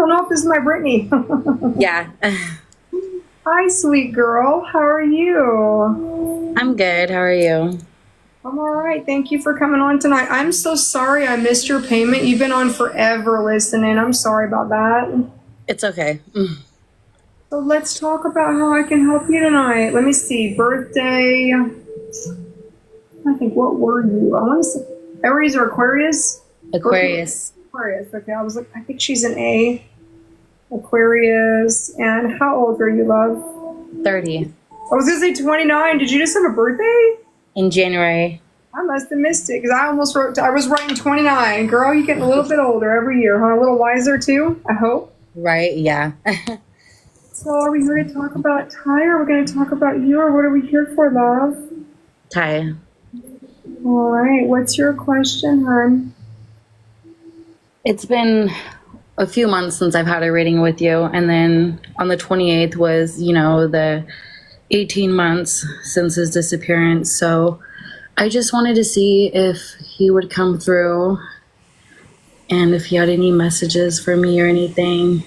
don't know if this is my Brittany. Yeah. Hi, sweet girl. How are you? I'm good. How are you? I'm all right. Thank you for coming on tonight. I'm so sorry I missed your payment. You've been on forever listening. I'm sorry about that. It's okay. So let's talk about how I can help you tonight. Let me see. Birthday. I think, what were you? I want to say Aries or Aquarius? Aquarius. Aquarius. Okay. I was like, I think she's an A. Aquarius. And how old are you, love? 30. I was going to say 29. Did you just have a birthday? In January. I must have missed it because I was writing 29. Girl, you're getting a little bit older every year, huh? A little wiser too, I hope. Right, yeah. So are we here to talk about Ty, or are we going to talk about you, or what are we here for, love? Ty. All right. What's your question, hon? It's been a few months since I've had a reading with you, and then on the 28th was, the 18 months since his disappearance. So I just wanted to see if he would come through and if he had any messages for me or anything.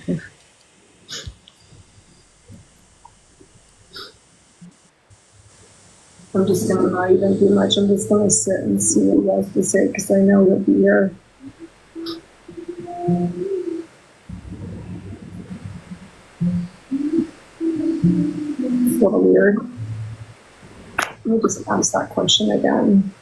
I'm just going to not even do much. I'm just going to sit and see what he has to say because I know he'll be here. It's a little weird. Let me just ask that question again.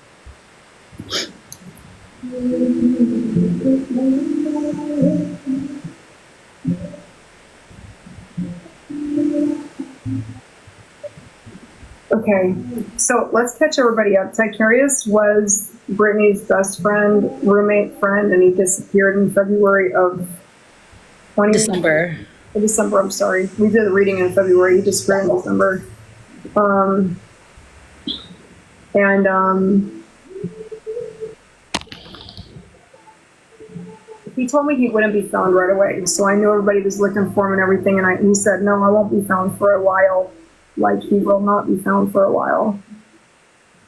Okay, so let's catch everybody up. Tykerious was Brittany's best friend, roommate, friend, and he disappeared in February of December. December, I'm sorry. We did the reading in February. He disappeared in December. He told me he wouldn't be found right away, so I knew everybody was looking for him and everything, and he said, no, I won't be found for a while. Like, he will not be found for a while.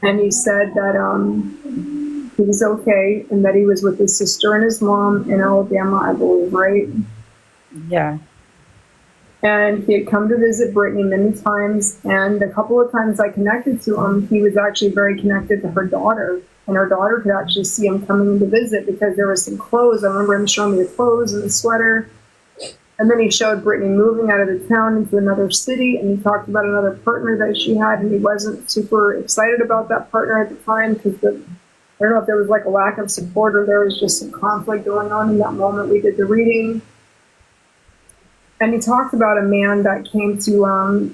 And he said that he was okay and that he was with his sister and his mom in Alabama, I believe, right? Yeah. And he had come to visit Brittany many times, and a couple of times I connected to him, he was actually very connected to her daughter, and her daughter could actually see him coming to visit because there were some clothes. I remember him showing me the clothes and the sweater. And then he showed Brittany moving out of the town into another city, and he talked about another partner that she had, and he wasn't super excited about that partner at the time because I don't know if there was like a lack of support or there was just some conflict going on in that moment we did the reading. And he talked about a man that came to,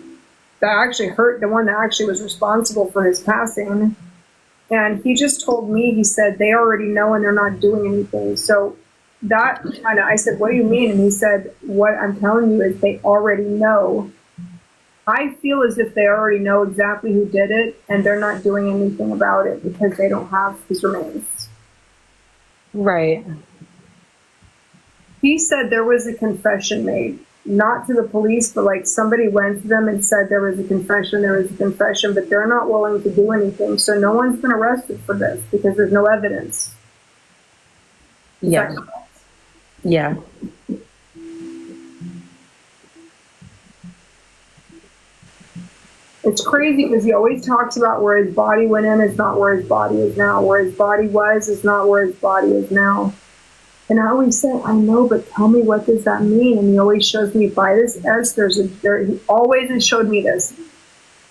that actually hurt, the one that actually was responsible for his passing. And he just told me, he said, they already know and they're not doing anything. So that kind of, I said, what do you mean? And he said, what I'm telling you is they already know. I feel as if they already know exactly who did it and they're not doing anything about it because they don't have his remains. Right. He said there was a confession made. Not to the police, but like somebody went to them and said there was a confession, but they're not willing to do anything. So no one's been arrested for this because there's no evidence. Yeah. Yeah. It's crazy because he always talks about where his body went in is not where his body is now. Where his body was is not where his body is now. And I always say, I know, but tell me, what does that mean? And he always shows me by this S, he always has showed me this.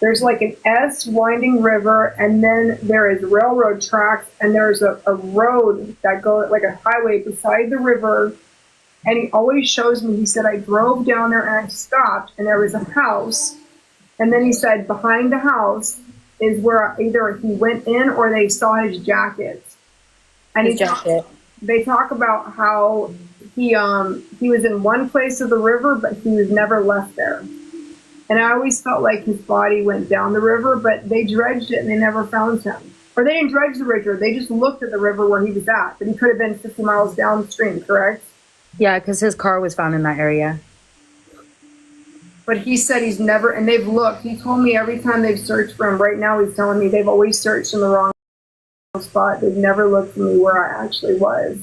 There's like an S winding river, and then there is railroad tracks, and there's a road that goes like a highway beside the river. And he always shows me, he said, I drove down there and I stopped, and there was a house. And then he said, behind the house is where either he went in or they saw his jacket. And his jacket. They talk about how he was in one place of the river, but he was never left there. And I always felt like his body went down the river, but they dredged it and they never found him. Or they didn't dredge the river, they just looked at the river where he was at. But he could have been 50 miles downstream, correct? Yeah, because his car was found in that area. But he said he's never, and they've looked. He told me every time they've searched for him, right now he's telling me they've always searched in the wrong spot. They've never looked for me where I actually was.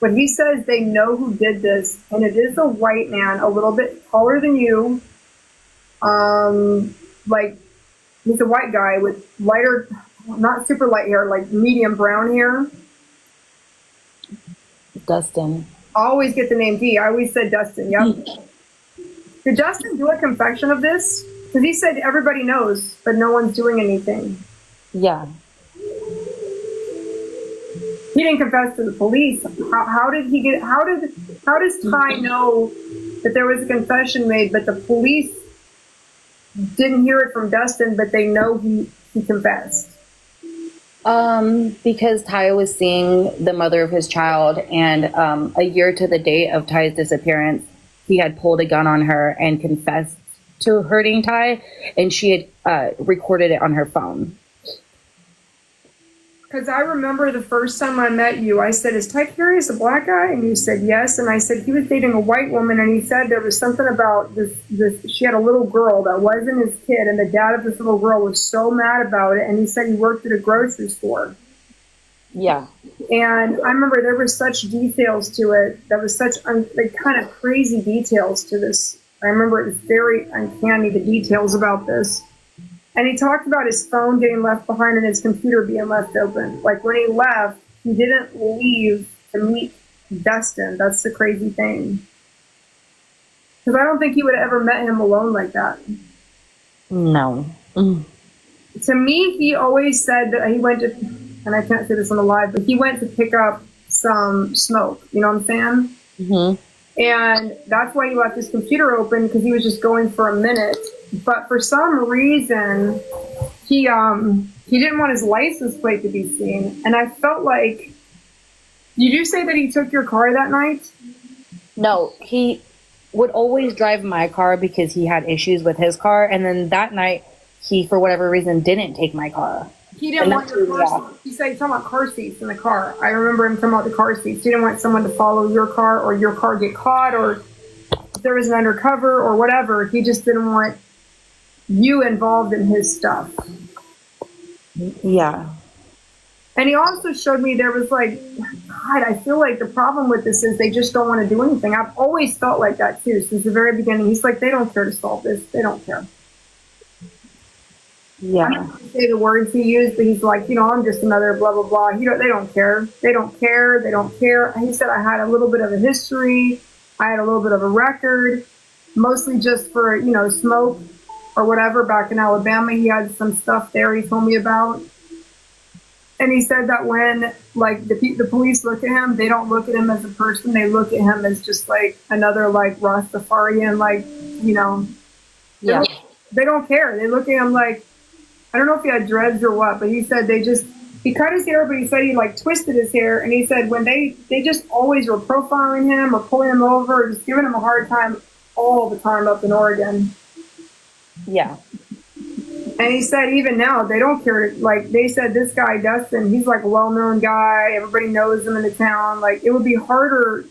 But he says they know who did this, and it is a white man, a little bit taller than you. Like, he's a white guy with lighter, not super light hair, like medium brown hair. Dustin. I always get the name D. I always said Dustin. Yep. Did Dustin do a confession of this? Because he said everybody knows, but no one's doing anything. Yeah. He didn't confess to the police. How did he get? How does Ty know that there was a confession made, but the police didn't hear it from Dustin, but they know he confessed? Because Ty was seeing the mother of his child, and a year to the date of Ty's disappearance, he had pulled a gun on her and confessed to hurting Ty, and she had recorded it on her phone. Because I remember the first time I met you, I said, "Is Tykerious a black guy?" And you said yes. And I said he was dating a white woman, and he said there was something about this. She had a little girl that wasn't his kid, and the dad of this little girl was so mad about it. And he said he worked at a grocery store. Yeah. And I remember there were such details to it. There was such like kind of crazy details to this. I remember it was very uncanny, the details about this. And he talked about his phone getting left behind and his computer being left open. Like when he left, he didn't leave to meet Dustin. That's the crazy thing. Because I don't think he would have ever met him alone like that. No. To me, he always said that he went to, and I can't say this on the live, but he went to pick up some smoke. You know what I'm saying? Mm-hmm. And that's why he left his computer open, because he was just going for a minute. But for some reason, he didn't want his license plate to be seen. And I felt like, did you say that he took your car that night? No, he would always drive my car because he had issues with his car. And then that night, he, for whatever reason, didn't take my car. He didn't want your car seats. He said he's talking about car seats in the car. I remember him talking about the car seats. He didn't want someone to follow your car or your car get caught, or if there was an undercover or whatever. He just didn't want you involved in his stuff. Yeah. And he also showed me there was like, God, I feel like the problem with this is they just don't want to do anything. I've always felt like that too, since the very beginning. He's like, they don't care to solve this. They don't care. Yeah. I don't want to say the words he used, but he's like, I'm just another blah, blah, blah. They don't care. They don't care. They don't care. He said I had a little bit of a history. I had a little bit of a record, mostly just for, smoke or whatever. Back in Alabama, he had some stuff there he told me about. And he said that when, like, the police look at him, they don't look at him as a person. They look at him as just, like, another, like, Rastafarian, like, Yeah. They don't care. They look at him like, I don't know if he had dreads or what, but he said he cut his hair, but he said he like twisted his hair. And he said when they just always were profiling him or pulling him over, or just giving him a hard time all the time up in Oregon. Yeah. And he said even now they don't care. Like they said, this guy, Dustin, he's like a well-known guy. Everybody knows him in the town. Like it would be harder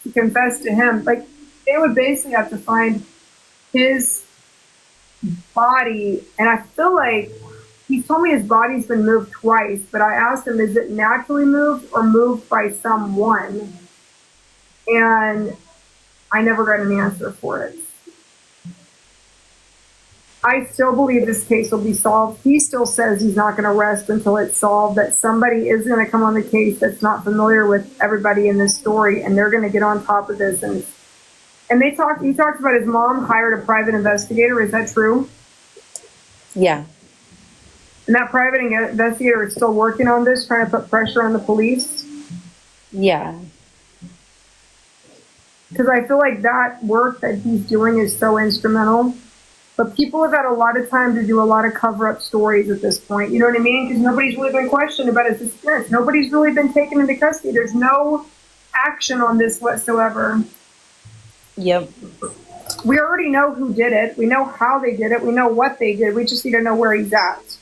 to confess to him. Like they would basically have to find his body, and I feel like he told me his body's been moved twice, but I asked him, is it naturally moved or moved by someone? And I never got an answer for it. I still believe this case will be solved. He still says he's not going to rest until it's solved, that somebody is going to come on the case that's not familiar with everybody in this story, and they're going to get on top of this. And he talked about his mom hired a private investigator. Is that true? Yeah. And that private investigator is still working on this, trying to put pressure on the police? Yeah. Because I feel like that work that he's doing is so instrumental. But people have had a lot of time to do a lot of cover-up stories at this point. You know what I mean? Because nobody's really been questioned about his disappearance. Nobody's really been taken into custody. There's no action on this whatsoever. Yep. We already know who did it. We know how they did it. We know what they did. We just need to know where he's at.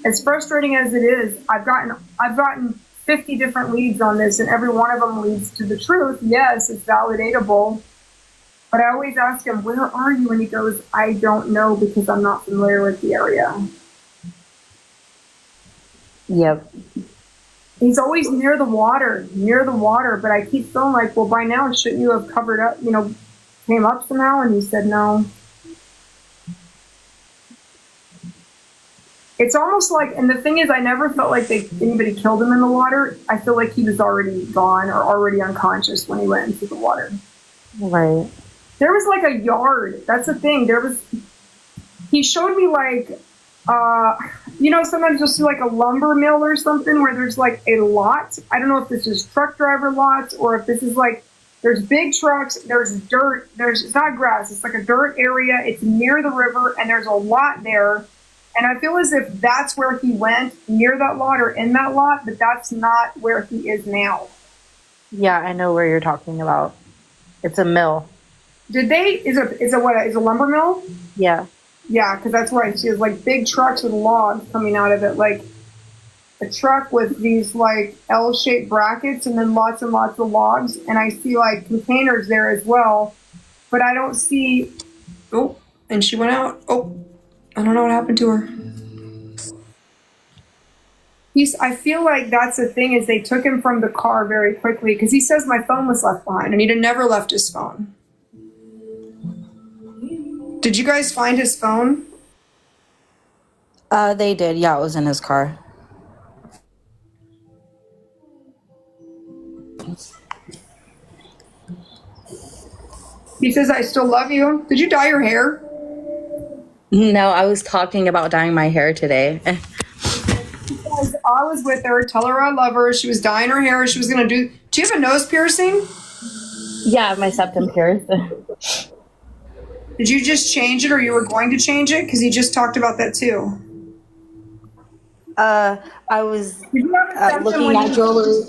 As frustrating as it is, I've gotten 50 different leads on this, and every one of them leads to the truth. Yes, it's validatable. But I always ask him, where are you? And he goes, I don't know because I'm not familiar with the area. Yep. He's always near the water, but I keep feeling like, well, by now, shouldn't you have covered up, came up somehow? And he said no. It's almost like, and the thing is, I never felt like anybody killed him in the water. I feel like he was already gone or already unconscious when he went into the water. Right. There was like a yard. That's the thing. He showed me like, sometimes you'll see like a lumber mill or something where there's like a lot. I don't know if this is truck driver lots or if this is like, there's big trucks, there's dirt, it's not grass, it's like a dirt area. It's near the river and there's a lot there. And I feel as if that's where he went, near that lot or in that lot, but that's not where he is now. Yeah, I know where you're talking about. It's a mill. Is a lumber mill? Yeah. Yeah, because that's where I see like big trucks with logs coming out of it, like a truck with these like L-shaped brackets and then lots and lots of logs. And I see like containers there as well, but I don't see, oh, and she went out. Oh, I don't know what happened to her. I feel like that's the thing is they took him from the car very quickly because he says my phone was left behind and he'd never left his phone. Did you guys find his phone? They did. Yeah, it was in his car. He says, I still love you. Did you dye your hair? No, I was talking about dyeing my hair today. Because I was with her, tell her I love her. She was dyeing her hair. She was going to do you have a nose piercing? Yeah, my septum pierced. Did you just change it or you were going to change it? Because he just talked about that too. I was Did you have a septum looking when at you- jewelry.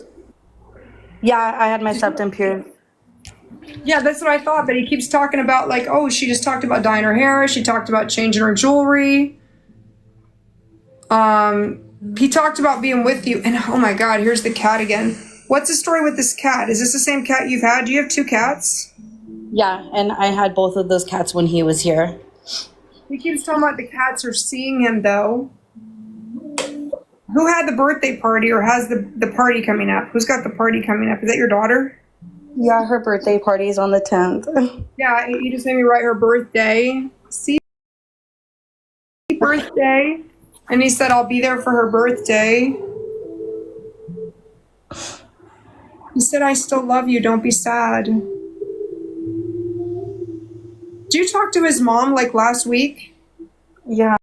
Yeah, I had my septum pierced. Yeah, that's what I thought. But he keeps talking about like, oh, she just talked about dyeing her hair. She talked about changing her jewelry. He talked about being with you. And oh my God, here's the cat again. What's the story with this cat? Is this the same cat you've had? Do you have two cats? Yeah, and I had both of those cats when he was here. He keeps talking about the cats are seeing him though. Who had the birthday party or has the party coming up? Who's got the party coming up? Is that your daughter? Yeah, her birthday party is on the 10th. Yeah, you just made me write her birthday. See, birthday. And he said, I'll be there for her birthday. He said, I still love you. Don't be sad. Did you talk to his mom like last week? Yeah.